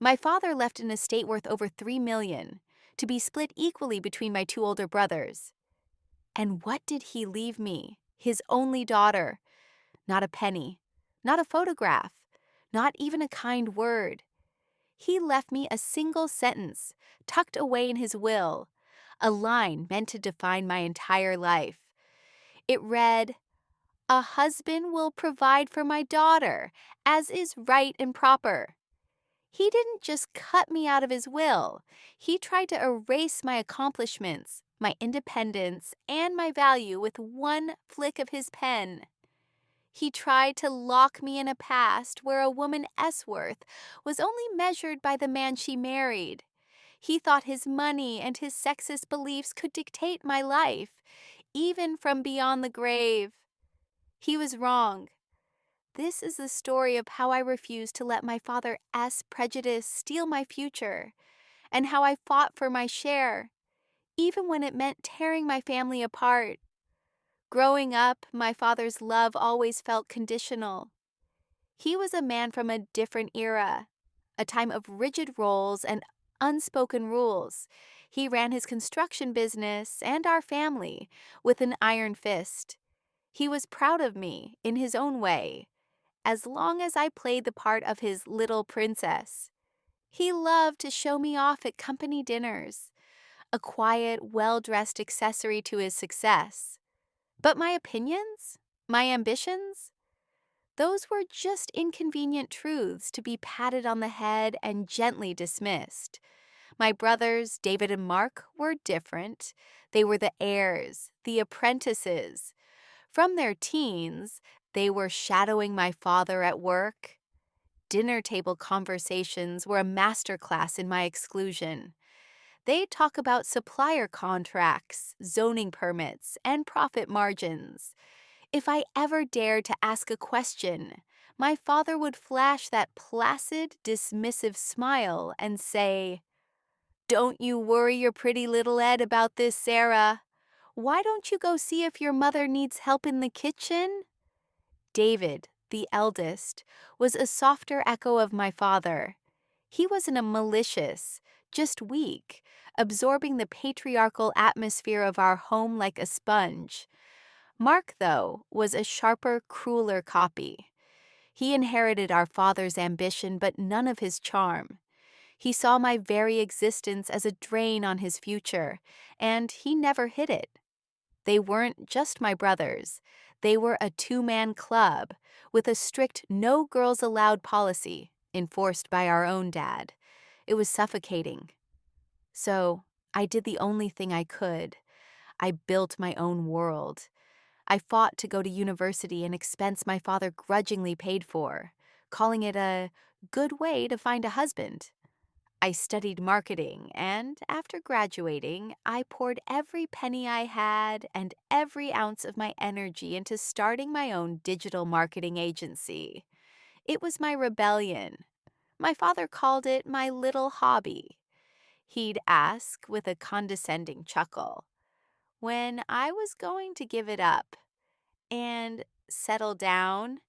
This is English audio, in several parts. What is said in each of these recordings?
My father left an estate worth over $3 million to be split equally between my two older brothers. And what did he leave me? His only daughter. Not a penny, not a photograph, not even a kind word. He left me a single sentence tucked away in his will, a line meant to define my entire life. It read, "A husband will provide for my daughter, as is right and proper." He didn't just cut me out of his will. He tried to erase my accomplishments, my independence, and my value with one flick of his pen. He tried to lock me in a past where a woman's worth was only measured by the man she married. He thought his money and his sexist beliefs could dictate my life, even from beyond the grave. He was wrong. This is the story of how I refused to let my father's prejudice steal my future, and how I fought for my share, even when it meant tearing my family apart. Growing up, my father's love always felt conditional. He was a man from a different era, a time of rigid roles and unspoken rules. He ran his construction business and our family with an iron fist. He was proud of me in his own way, as long as I played the part of his little princess. He loved to show me off at company dinners, a quiet, well-dressed accessory to his success. But my opinions, my ambitions, those were just inconvenient truths to be patted on the head and gently dismissed. My brothers, David and Mark, were different. They were the heirs, the apprentices. From their teens, they were shadowing my father at work. Dinner table conversations were a masterclass in my exclusion. They talk about supplier contracts, zoning permits, and profit margins. If I ever dared to ask a question, my father would flash that placid, dismissive smile and say, "Don't you worry your pretty little head about this, Sarah. Why don't you go see if your mother needs help in the kitchen?" David, the eldest, was a softer echo of my father. He wasn't a malicious, just weak, absorbing the patriarchal atmosphere of our home like a sponge. Mark, though, was a sharper, crueler copy. He inherited our father's ambition, but none of his charm. He saw my very existence as a drain on his future, and he never hid it. They weren't just my brothers. They were a two-man club with a strict no girls allowed policy enforced by our own dad. It was suffocating. So I did the only thing I could. I built my own world. I fought to go to university, an expense my father grudgingly paid for, calling it a good way to find a husband. I studied marketing, and after graduating, I poured every penny I had and every ounce of my energy into starting my own digital marketing agency. It was my rebellion. My father called it my little hobby. He'd ask with a condescending chuckle when I was going to give it up and settle down.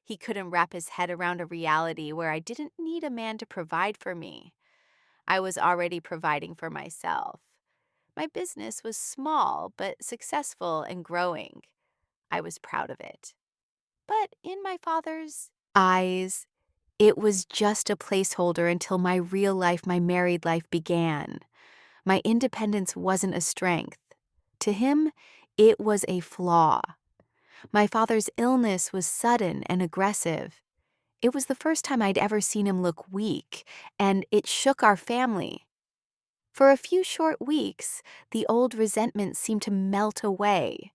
He couldn't wrap his head around a reality where I didn't need a man to provide for me. I was already providing for myself. My business was small but successful and growing. I was proud of it. But in my father's eyes, it was just a placeholder until my real life, my married life began. My independence wasn't a strength. To him, it was a flaw. My father's illness was sudden and aggressive. It was the first time I'd ever seen him look weak, and it shook our family. For a few short weeks, the old resentment seemed to melt away.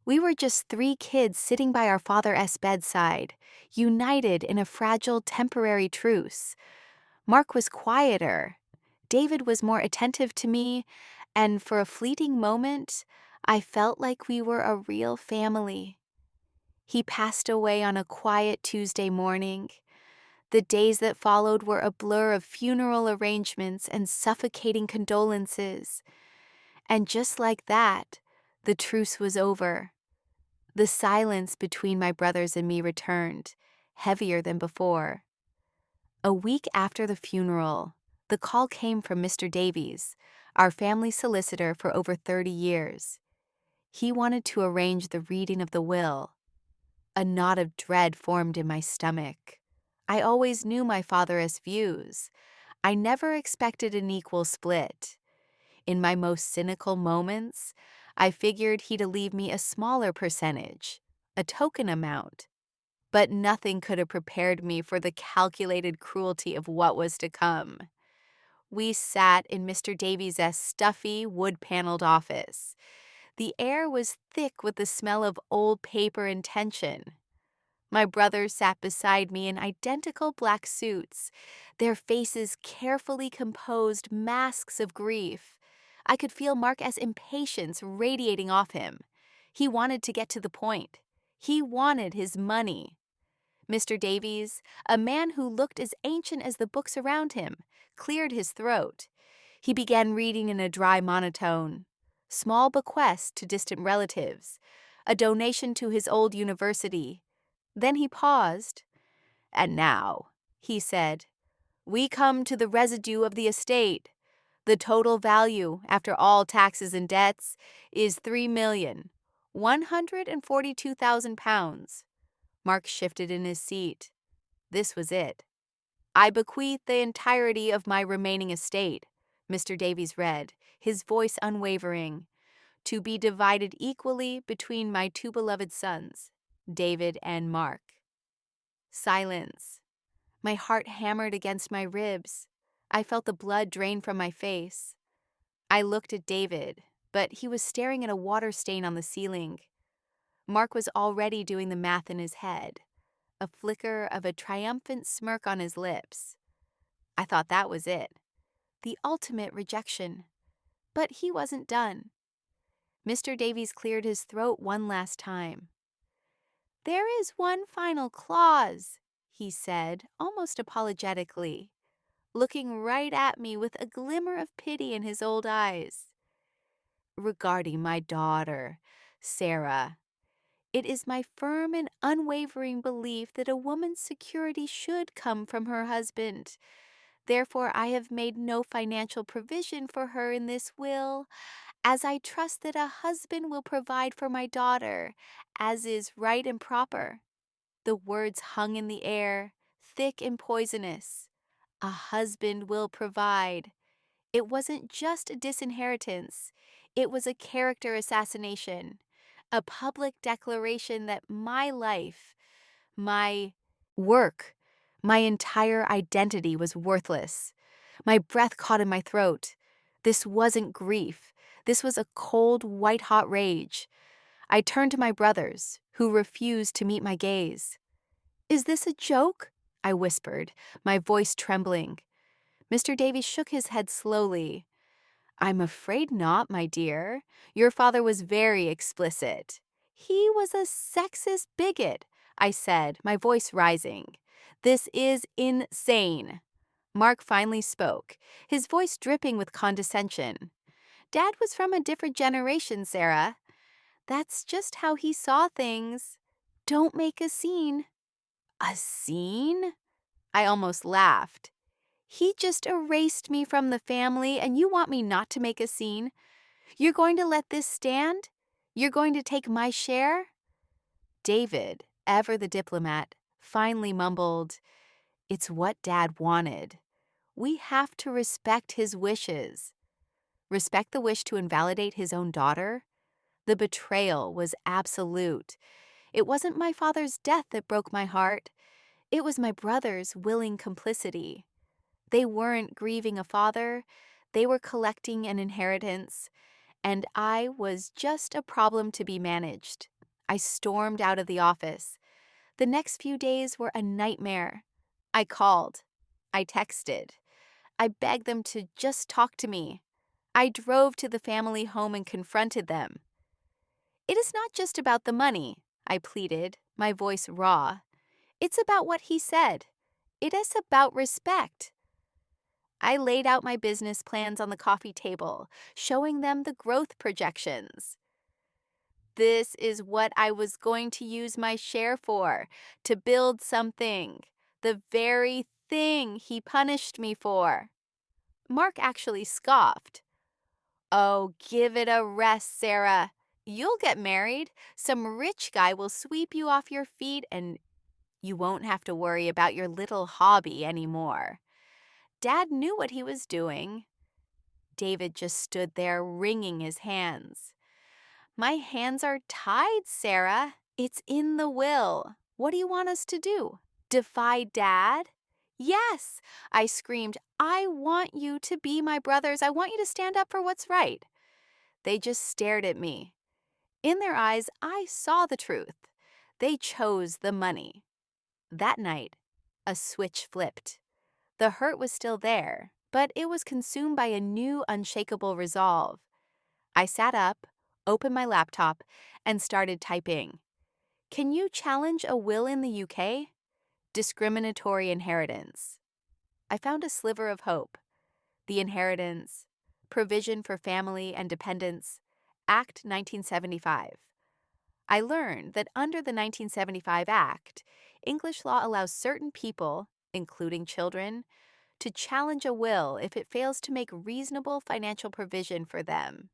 We were just three kids sitting by our father's bedside, united in a fragile temporary truce. Mark was quieter. David was more attentive to me, and for a fleeting moment, I felt like we were a real family. He passed away on a quiet Tuesday morning. The days that followed were a blur of funeral arrangements and suffocating condolences. And just like that, the truce was over. The silence between my brothers and me returned, heavier than before. A week after the funeral, the call came from Mr. Davies, our family solicitor for over 30 years. He wanted to arrange the reading of the will. A knot of dread formed in my stomach. I always knew my father's views. I never expected an equal split. In my most cynical moments, I figured he'd leave me a smaller percentage, a token amount. But nothing could have prepared me for the calculated cruelty of what was to come. We sat in Mr. Davies' stuffy, wood-paneled office. The air was thick with the smell of old paper and tension. My brothers sat beside me in identical black suits, their faces carefully composed masks of grief. I could feel Mark's impatience radiating off him. He wanted to get to the point. He wanted his money. Mr. Davies, a man who looked as ancient as the books around him, cleared his throat. He began reading in a dry monotone. Small bequest to distant relatives, a donation to his old university. Then he paused. "And now," he said, "we come to the residue of the estate. The total value, after all taxes and debts, is £3,142,000. Mark shifted in his seat. This was it. "I bequeath the entirety of my remaining estate," Mr. Davies read, his voice unwavering, "to be divided equally between my two beloved sons, David and Mark." Silence. My heart hammered against my ribs. I felt the blood drain from my face. I looked at David, but he was staring at a water stain on the ceiling. Mark was already doing the math in his head, a flicker of a triumphant smirk on his lips. I thought that was it, the ultimate rejection. But he wasn't done. Mr. Davies cleared his throat one last time. "There is one final clause," he said, almost apologetically, looking right at me with a glimmer of pity in his old eyes. "Regarding my daughter, Sarah. It is my firm and unwavering belief that a woman's security should come from her husband. Therefore, I have made no financial provision for her in this will, as I trust that a husband will provide for my daughter, as is right and proper." The words hung in the air, thick and poisonous. A husband will provide. It wasn't just a disinheritance. It was a character assassination, a public declaration that my life, my work, my entire identity was worthless. My breath caught in my throat. This wasn't grief. This was a cold, white-hot rage. I turned to my brothers, who refused to meet my gaze. "Is this a joke?" I whispered, my voice trembling. Mr. Davies shook his head slowly. "I'm afraid not, my dear. Your father was very explicit." "He was a sexist bigot," I said, my voice rising. "This is insane." Mark finally spoke, his voice dripping with condescension. "Dad was from a different generation, Sarah. That's just how he saw things. Don't make a scene." "A scene?" I almost laughed. "He just erased me from the family, and you want me not to make a scene? You're going to let this stand? You're going to take my share?" David, ever the diplomat, finally mumbled, "It's what Dad wanted. We have to respect his wishes." Respect the wish to invalidate his own daughter? The betrayal was absolute. It wasn't my father's death that broke my heart. It was my brother's willing complicity. They weren't grieving a father. They were collecting an inheritance. And I was just a problem to be managed. I stormed out of the office. The next few days were a nightmare. I called. I texted. I begged them to just talk to me. I drove to the family home and confronted them. "It is not just about the money," I pleaded, my voice raw. "It's about what he said. It is about respect." I laid out my business plans on the coffee table, showing them the growth projections. "This is what I was going to use my share for, to build something. The very thing he punished me for. Mark actually scoffed. Oh, give it a rest, Sarah. You'll get married. Some rich guy will sweep you off your feet and you won't have to worry about your little hobby anymore. Dad knew what he was doing. David just stood there wringing his hands. My hands are tied, Sarah. It's in the will. What do you want us to do? Defy Dad? Yes, I screamed. I want you to be my brothers. I want you to stand up for what's right. They just stared at me. In their eyes, I saw the truth. They chose the money. That night, a switch flipped. The hurt was still there, but it was consumed by a new, unshakable resolve. I sat up, opened my laptop, and started typing. Can you challenge a will in the UK? Discriminatory inheritance. I found a sliver of hope. The Inheritance, Provision for Family and Dependents, Act 1975. I learned that under the 1975 Act, English law allows certain people, including children, to challenge a will if it fails to make reasonable financial provision for them.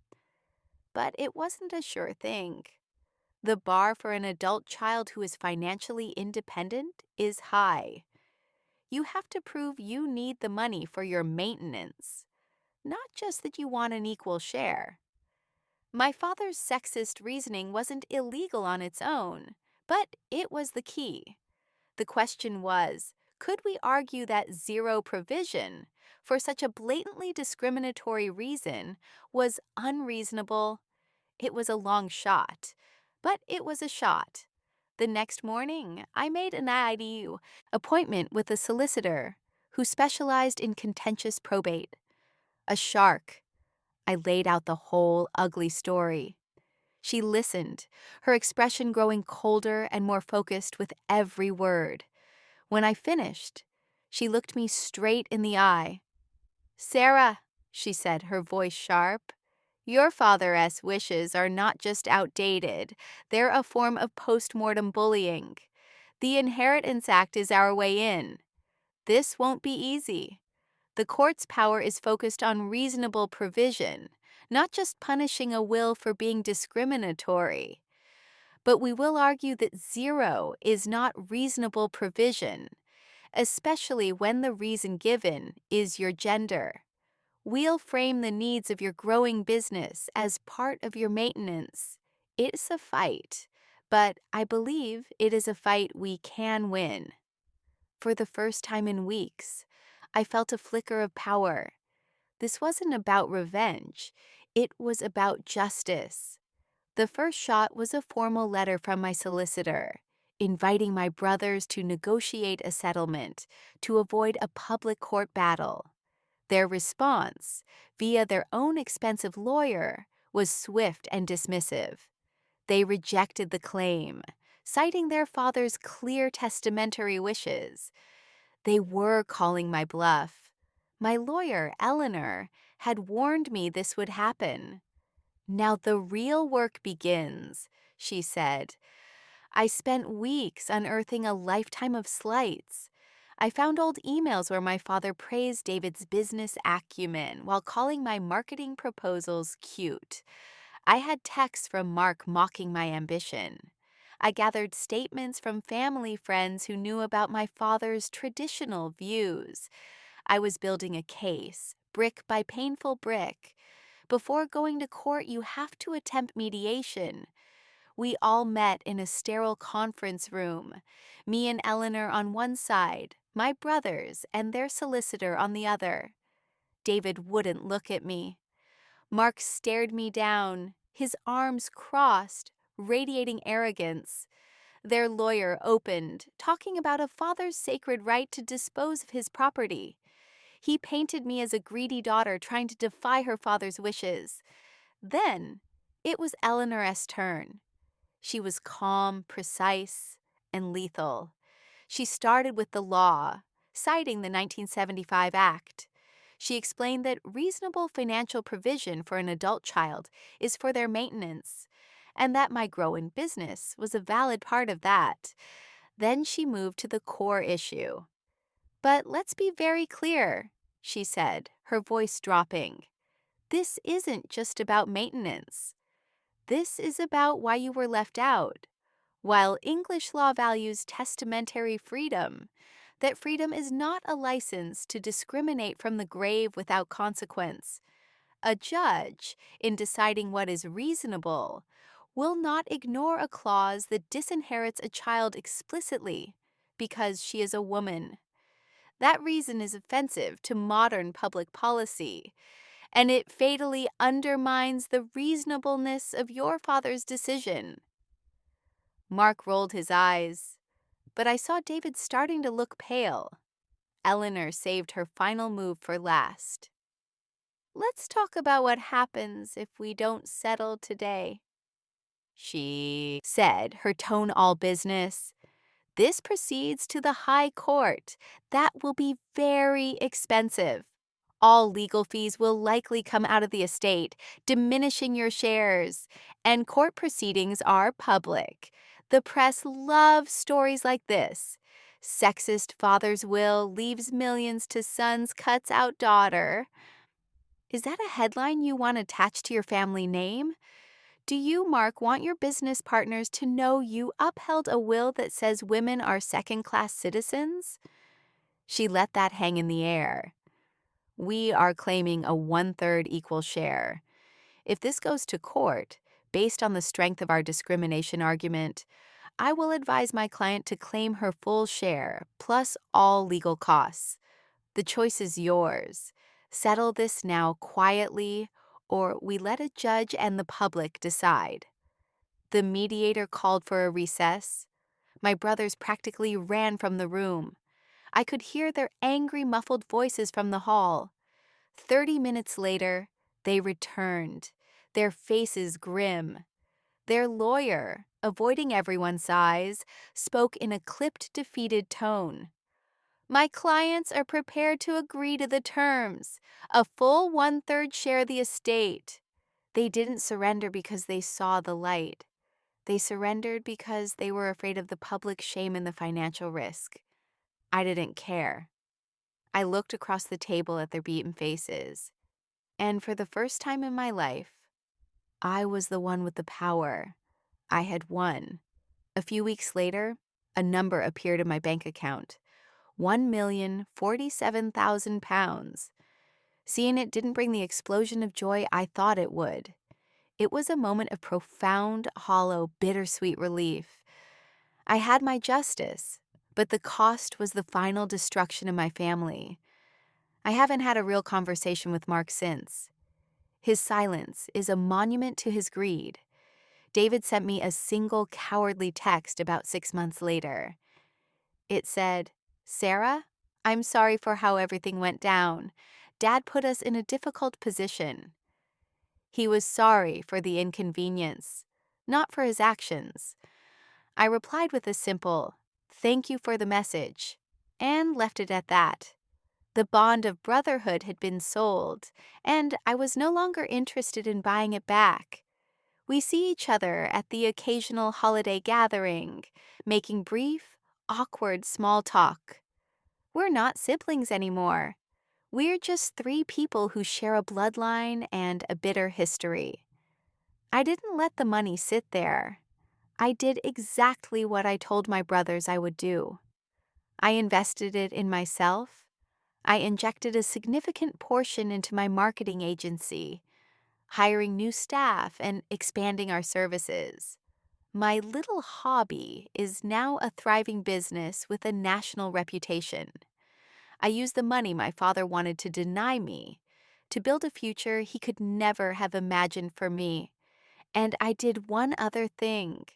But it wasn't a sure thing. The bar for an adult child who is financially independent is high. You have to prove you need the money for your maintenance, not just that you want an equal share. My father's sexist reasoning wasn't illegal on its own, but it was the key. The question was, could we argue that zero provision, for such a blatantly discriminatory reason, was unreasonable? It was a long shot, but it was a shot. The next morning, I made an IDU appointment with a solicitor who specialized in contentious probate. A shark. I laid out the whole ugly story. She listened, her expression growing colder and more focused with every word. When I finished, she looked me straight in the eye. Sarah, she said, her voice sharp, your father's wishes are not just outdated, they're a form of post-mortem bullying. The Inheritance Act is our way in. This won't be easy. The court's power is focused on reasonable provision, not just punishing a will for being discriminatory. But we will argue that zero is not reasonable provision, especially when the reason given is your gender. We'll frame the needs of your growing business as part of your maintenance. It's a fight, but I believe it is a fight we can win. For the first time in weeks, I felt a flicker of power. This wasn't about revenge. It was about justice. The first shot was a formal letter from my solicitor, inviting my brothers to negotiate a settlement to avoid a public court battle. Their response, via their own expensive lawyer, was swift and dismissive. They rejected the claim, citing their father's clear testamentary wishes. They were calling my bluff. My lawyer, Eleanor, had warned me this would happen. Now the real work begins, she said. I spent weeks unearthing a lifetime of slights. I found old emails where my father praised David's business acumen while calling my marketing proposals cute. I had texts from Mark mocking my ambition. I gathered statements from family friends who knew about my father's traditional views. I was building a case, brick by painful brick. Before going to court, you have to attempt mediation. We all met in a sterile conference room, me and Eleanor on one side, my brothers and their solicitor on the other. David wouldn't look at me. Mark stared me down, his arms crossed, radiating arrogance. Their lawyer opened, talking about a father's sacred right to dispose of his property. He painted me as a greedy daughter trying to defy her father's wishes. Then, it was Eleanor's turn. She was calm, precise, and lethal. She started with the law, citing the 1975 Act. She explained that reasonable financial provision for an adult child is for their maintenance, and that my growing business was a valid part of that. Then she moved to the core issue. But let's be very clear, she said, her voice dropping. This isn't just about maintenance. This is about why you were left out. While English law values testamentary freedom, that freedom is not a license to discriminate from the grave without consequence. A judge, in deciding what is reasonable, will not ignore a clause that disinherits a child explicitly because she is a woman. That reason is offensive to modern public policy, and it fatally undermines the reasonableness of your father's decision. Mark rolled his eyes, but I saw David starting to look pale. Eleanor saved her final move for last. Let's talk about what happens if we don't settle today, she said, her tone all business. This proceeds to the High Court. That will be very expensive. All legal fees will likely come out of the estate, diminishing your shares. And court proceedings are public. The press loves stories like this. Sexist father's will leaves millions to son's cuts out daughter. Is that a headline you want attached to your family name? Do you, Mark, want your business partners to know you upheld a will that says women are second-class citizens? She let that hang in the air. We are claiming a 1/3 equal share. If this goes to court, based on the strength of our discrimination argument, I will advise my client to claim her full share, plus all legal costs. The choice is yours. Settle this now quietly, or we let a judge and the public decide. The mediator called for a recess. My brothers practically ran from the room. I could hear their angry, muffled voices from the hall. 30 minutes later, they returned, their faces grim. Their lawyer, avoiding everyone's eyes, spoke in a clipped, defeated tone. My clients are prepared to agree to the terms, a full 1/3 share of the estate. They didn't surrender because they saw the light. They surrendered because they were afraid of the public shame and the financial risk. I didn't care. I looked across the table at their beaten faces, and for the first time in my life, I was the one with the power. I had won. A few weeks later, a number appeared in my bank account. £1,047,000. Seeing it didn't bring the explosion of joy I thought it would. It was a moment of profound, hollow, bittersweet relief. I had my justice, but the cost was the final destruction of my family. I haven't had a real conversation with Mark since. His silence is a monument to his greed. David sent me a single cowardly text about 6 months later. It said, "Sarah, I'm sorry for how everything went down. Dad put us in a difficult position." He was sorry for the inconvenience, not for his actions. I replied with a simple, "Thank you for the message," and left it at that. The bond of brotherhood had been sold, and I was no longer interested in buying it back. We see each other at the occasional holiday gathering, making brief, awkward small talk. We're not siblings anymore. We're just 3 people who share a bloodline and a bitter history. I didn't let the money sit there. I did exactly what I told my brothers I would do. I invested it in myself. I injected a significant portion into my marketing agency, hiring new staff and expanding our services. My little hobby is now a thriving business with a national reputation. I used the money my father wanted to deny me to build a future he could never have imagined for me. And I did one other thing.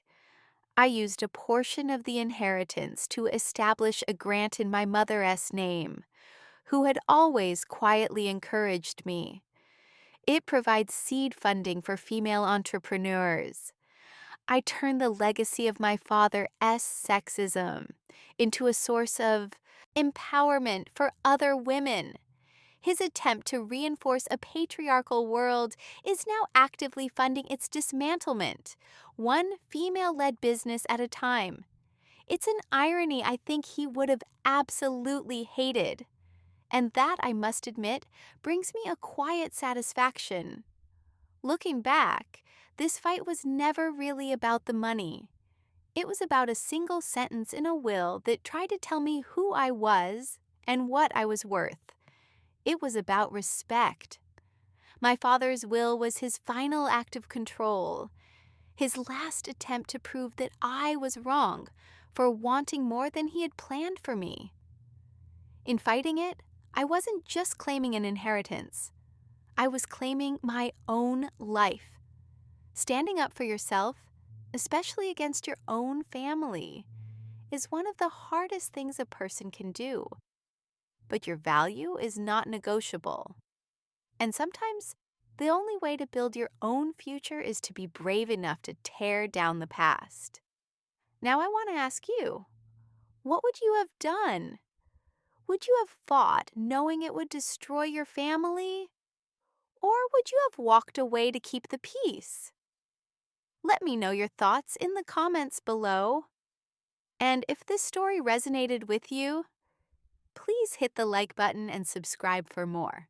I used a portion of the inheritance to establish a grant in my mother's name, who had always quietly encouraged me. It provides seed funding for female entrepreneurs. I turned the legacy of my father's sexism into a source of empowerment for other women. His attempt to reinforce a patriarchal world is now actively funding its dismantlement, one female-led business at a time. It's an irony I think he would have absolutely hated. And that, I must admit, brings me a quiet satisfaction. Looking back, this fight was never really about the money. It was about a single sentence in a will that tried to tell me who I was and what I was worth. It was about respect. My father's will was his final act of control, his last attempt to prove that I was wrong for wanting more than he had planned for me. In fighting it, I wasn't just claiming an inheritance. I was claiming my own life. Standing up for yourself, especially against your own family, is one of the hardest things a person can do. But your value is not negotiable. And sometimes, the only way to build your own future is to be brave enough to tear down the past. Now I want to ask you, what would you have done? Would you have fought knowing it would destroy your family? Or would you have walked away to keep the peace? Let me know your thoughts in the comments below. And if this story resonated with you, please hit the like button and subscribe for more.